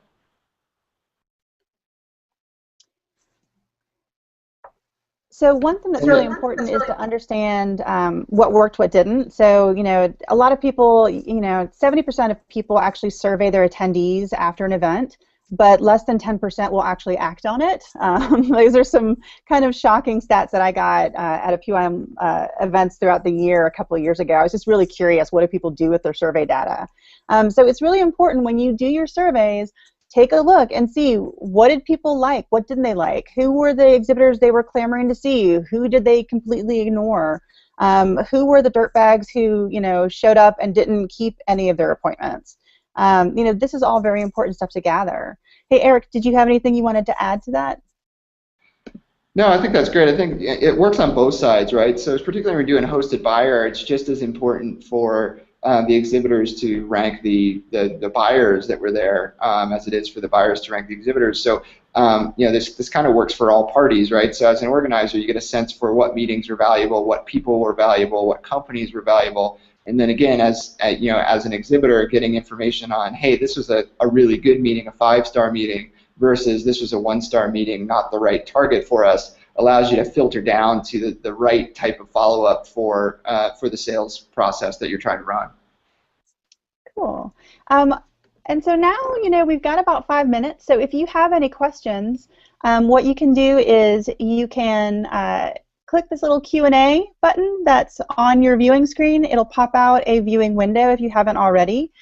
So one thing that's really important is to understand what worked, what didn't. So, a lot of people, 70% of people actually survey their attendees after an event, but less than 10% will actually act on it. Those are some kind of shocking stats that I got at a PYM events throughout the year a couple of years ago. I was just really curious, what do people do with their survey data? So it's really important when you do your surveys, take a look and see, what did people like, what didn't they like, who were the exhibitors they were clamoring to see, who did they completely ignore, who were the dirtbags who showed up and didn't keep any of their appointments. This is all very important stuff to gather. Hey, Eric, did you have anything you wanted to add to that? No, I think that's great. I think it works on both sides, right? So particularly when you're doing hosted buyer, it's just as important for the exhibitors to rank the buyers that were there as it is for the buyers to rank the exhibitors. So this kind of works for all parties, right? So as an organizer, you get a sense for what meetings were valuable, what people were valuable, what companies were valuable, and then again, as an exhibitor, getting information on, hey, this was a really good meeting, a 5-star meeting, versus this was a 1-star meeting, not the right target for us, allows you to filter down to the right type of follow-up for the sales process that you're trying to run. Cool. And so now, we've got about 5 minutes. So if you have any questions, what you can do is you can click this little Q&A button that's on your viewing screen. It'll pop out a viewing window if you haven't already.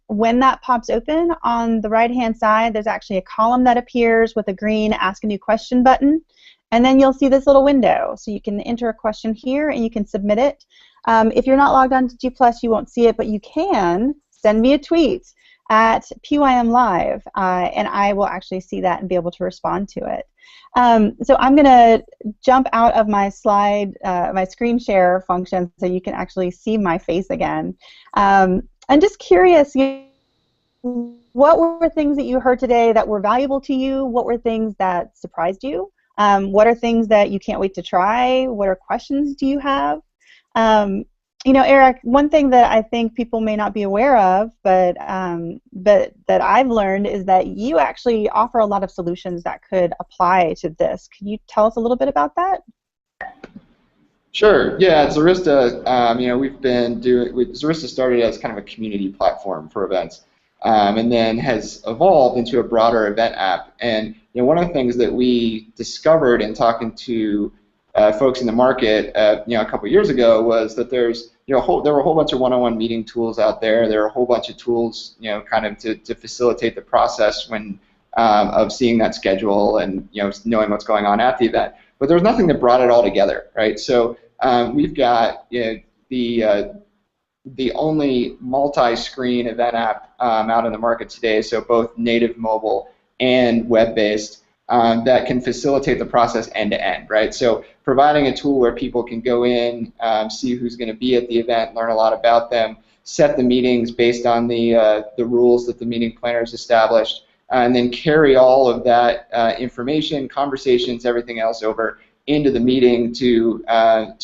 When that pops open, on the right-hand side, there's actually a column that appears with a green Ask a New Question button. And then you'll see this little window. So you can enter a question here and you can submit it. If you're not logged on to G+, you won't see it, but you can send me a tweet at PYM Live, and I will actually see that and be able to respond to it. So I'm going to jump out of my slide, my screen share function, so you can actually see my face again. I'm just curious, what were things that you heard today that were valuable to you? What were things that surprised you? What are things that you can't wait to try? What are questions do you have? Eric, one thing that I think people may not be aware of, but that I've learned is that you actually offer a lot of solutions that could apply to this. Can you tell us a little bit about that? Sure. Yeah, at Zerista, we've been Zerista started as kind of a community platform for events, and then has evolved into a broader event app. And one of the things that we discovered in talking to folks in the market, a couple years ago, was that there were a whole bunch of one-on-one meeting tools out there. There are a whole bunch of tools, kind of to facilitate the process of seeing that schedule and knowing what's going on at the event. But there was nothing that brought it all together, right? So we've got the only multi-screen event app out in the market today, so both native mobile and web-based, that can facilitate the process end-to-end, right? So providing a tool where people can go in, see who's going to be at the event, learn a lot about them, set the meetings based on the rules that the meeting planners established, and then carry all of that information, conversations, everything else over into the meeting to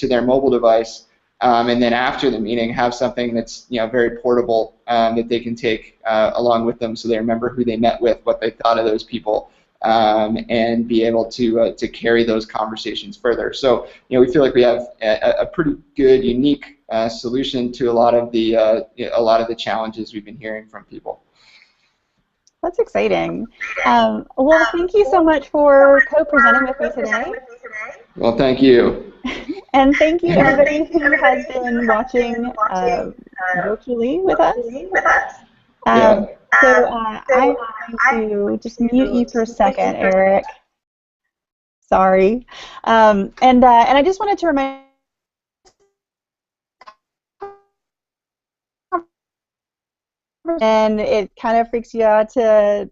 their mobile device, and then after the meeting have something that's very portable that they can take along with them, so they remember who they met with, what they thought of those people, and be able to carry those conversations further. So we feel like we have a pretty good, unique solution to a lot of the challenges we've been hearing from people. That's exciting. Well, thank you so much for co-presenting with me today. Well, thank you. And thank you, everybody who has been watching virtually with us. So I'm going to just mute you for a second, Eric. Sorry. And I just wanted to remind and it kind of freaks you out to,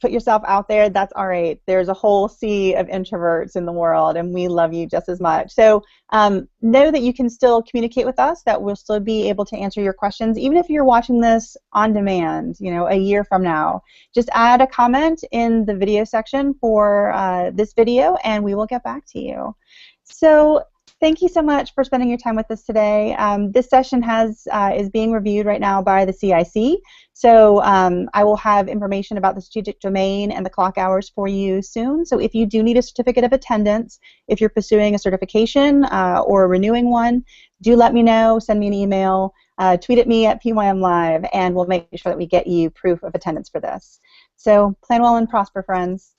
put yourself out there, that's all right. There's a whole sea of introverts in the world, and we love you just as much. So know that you can still communicate with us, that we'll still be able to answer your questions, even if you're watching this on demand, a year from now. Just add a comment in the video section for this video, and we will get back to you. So thank you so much for spending your time with us today. This session is being reviewed right now by the CIC, so I will have information about the strategic domain and the clock hours for you soon. So if you do need a certificate of attendance, if you're pursuing a certification or renewing one, do let me know, send me an email, tweet at me at PYMLive, and we'll make sure that we get you proof of attendance for this. So plan well and prosper, friends.